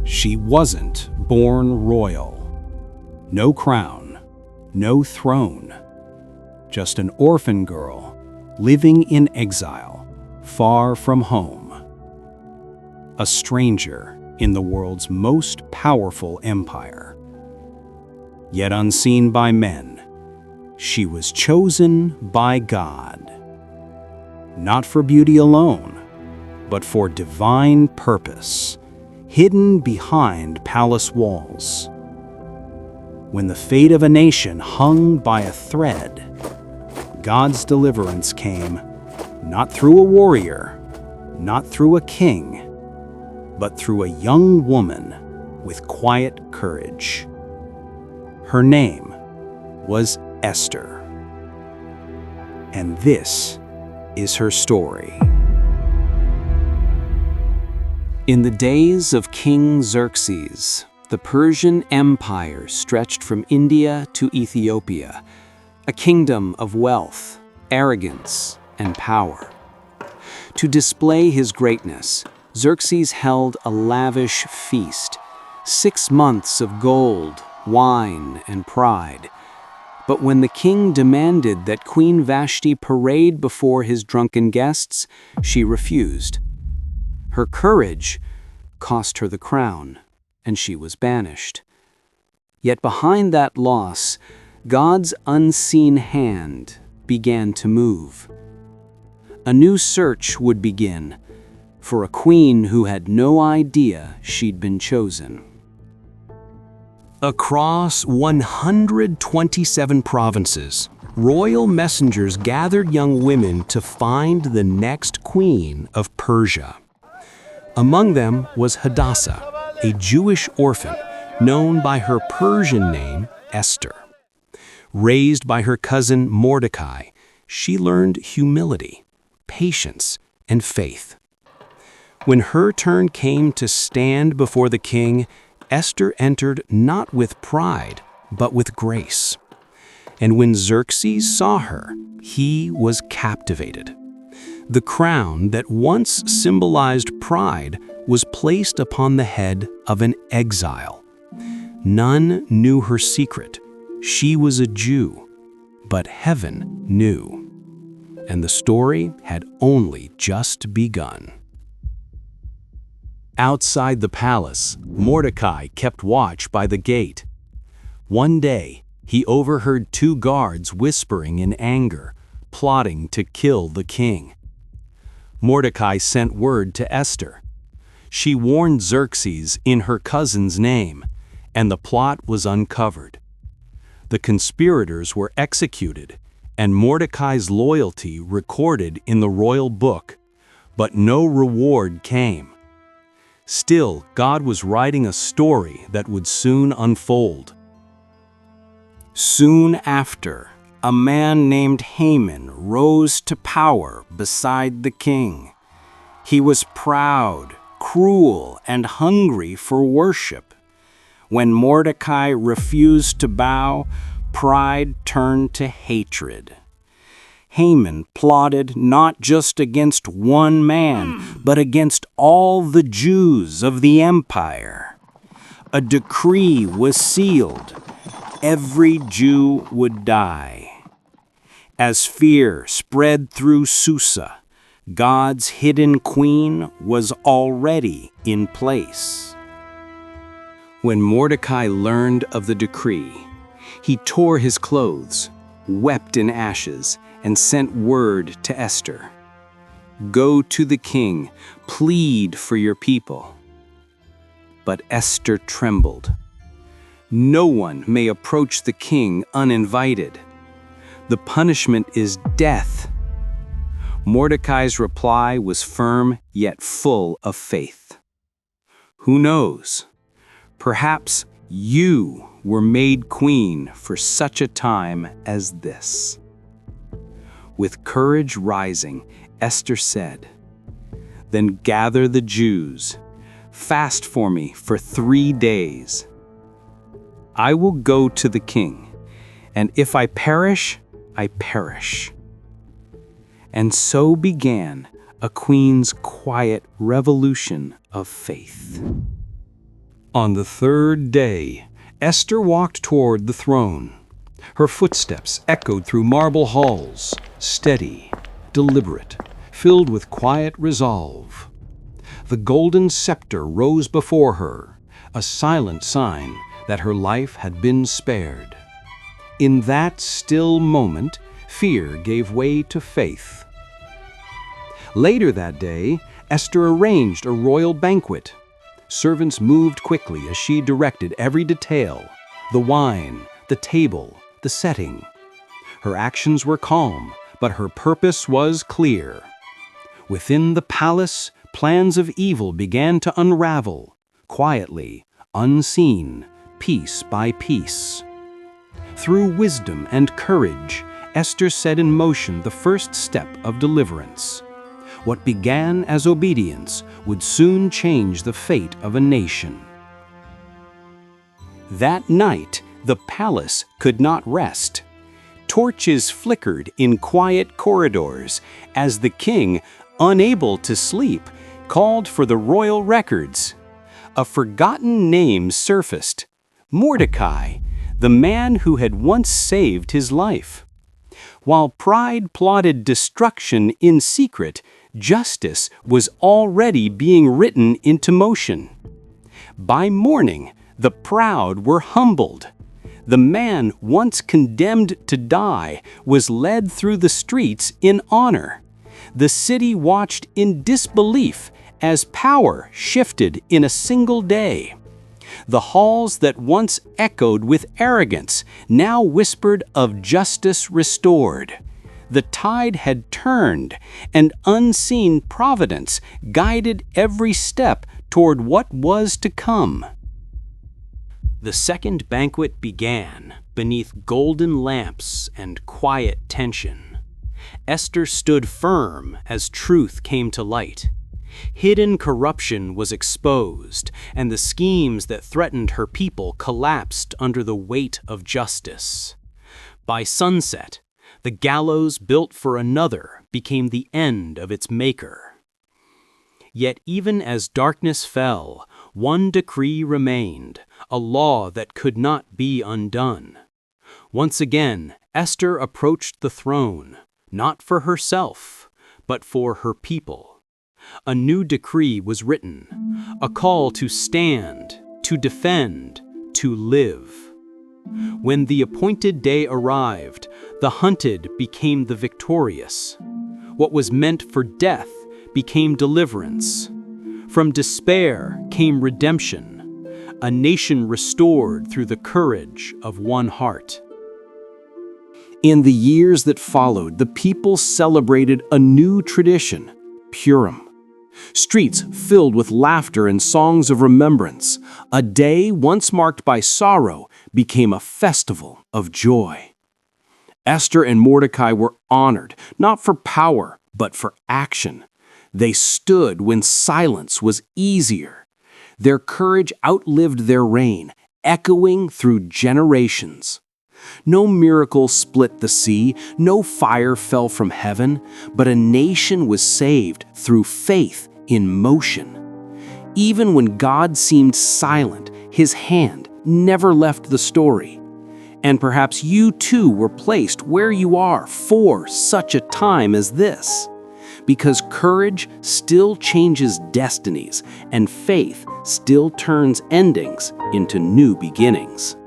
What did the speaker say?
She wasn't born royal. No crown, no throne. Just an orphan girl living in exile, far from home. A stranger in the world's most powerful empire. Yet unseen by men, she was chosen by God. Not for beauty alone, but for divine purpose, hidden behind palace walls. When the fate of a nation hung by a thread, God's deliverance came, not through a warrior, not through a king, but through a young woman with quiet courage. Her name was Esther. And this is her story. In the days of King Xerxes, the Persian Empire stretched from India to Ethiopia, a kingdom of wealth, arrogance, and power. To display his greatness, Xerxes held a lavish feast, 6 months of gold, wine, and pride. But when the king demanded that Queen Vashti parade before his drunken guests, she refused. Her courage cost her the crown, and she was banished. Yet behind that loss, God's unseen hand began to move. A new search would begin for a queen who had no idea she'd been chosen. Across 127 provinces, royal messengers gathered young women to find the next queen of Persia. Among them was Hadassah, a Jewish orphan known by her Persian name Esther. Raised by her cousin Mordecai, she learned humility, patience, and faith. When her turn came to stand before the king, Esther entered not with pride, but with grace. And when Xerxes saw her, he was captivated. The crown that once symbolized pride was placed upon the head of an exile. None knew her secret. She was a Jew, but heaven knew. And the story had only just begun. Outside the palace, Mordecai kept watch by the gate. One day, he overheard 2 guards whispering in anger, plotting to kill the king. Mordecai sent word to Esther. She warned Xerxes in her cousin's name, and the plot was uncovered. The conspirators were executed, and Mordecai's loyalty recorded in the royal book, but no reward came. Still, God was writing a story that would soon unfold. Soon after, a man named Haman rose to power beside the king. He was proud, cruel, and hungry for worship. When Mordecai refused to bow, pride turned to hatred. Haman plotted not just against one man, but against all the Jews of the empire. A decree was sealed. Every Jew would die. As fear spread through Susa, God's hidden queen was already in place. When Mordecai learned of the decree, he tore his clothes, wept in ashes, and sent word to Esther. Go to the king, plead for your people. But Esther trembled. No one may approach the king uninvited. The punishment is death. Mordecai's reply was firm yet full of faith. Who knows? Perhaps you were made queen for such a time as this. With courage rising, Esther said, "Then gather the Jews. Fast for me for 3 days. I will go to the king, and if I perish, I perish." And so began a queen's quiet revolution of faith. On the third day, Esther walked toward the throne. Her footsteps echoed through marble halls, steady, deliberate, filled with quiet resolve. The golden scepter rose before her, a silent sign that her life had been spared. In that still moment, fear gave way to faith. Later that day, Esther arranged a royal banquet. Servants moved quickly as she directed every detail: the wine, the table, the setting. Her actions were calm, but her purpose was clear. Within the palace, plans of evil began to unravel, quietly, unseen, piece by piece. Through wisdom and courage, Esther set in motion the first step of deliverance. What began as obedience would soon change the fate of a nation. That night, the palace could not rest. Torches flickered in quiet corridors as the king, unable to sleep, called for the royal records. A forgotten name surfaced: Mordecai, the man who had once saved his life. While pride plotted destruction in secret, justice was already being written into motion. By morning, the proud were humbled. The man once condemned to die was led through the streets in honor. The city watched in disbelief as power shifted in a single day. The halls that once echoed with arrogance now whispered of justice restored. The tide had turned, and unseen providence guided every step toward what was to come. The second banquet began beneath golden lamps and quiet tension. Esther stood firm as truth came to light. Hidden corruption was exposed, and the schemes that threatened her people collapsed under the weight of justice. By sunset, the gallows built for another became the end of its maker. Yet even as darkness fell, one decree remained, a law that could not be undone. Once again, Esther approached the throne, not for herself, but for her people. A new decree was written, a call to stand, to defend, to live. When the appointed day arrived, the hunted became the victorious. What was meant for death became deliverance. From despair came redemption, a nation restored through the courage of one heart. In the years that followed, the people celebrated a new tradition, Purim. Streets filled with laughter and songs of remembrance. A day once marked by sorrow became a festival of joy. Esther and Mordecai were honored, not for power, but for action. They stood when silence was easier. Their courage outlived their reign, echoing through generations. No miracle split the sea, no fire fell from heaven, but a nation was saved through faith in motion. Even when God seemed silent, His hand never left the story. And perhaps you too were placed where you are for such a time as this. Because courage still changes destinies, and faith still turns endings into new beginnings.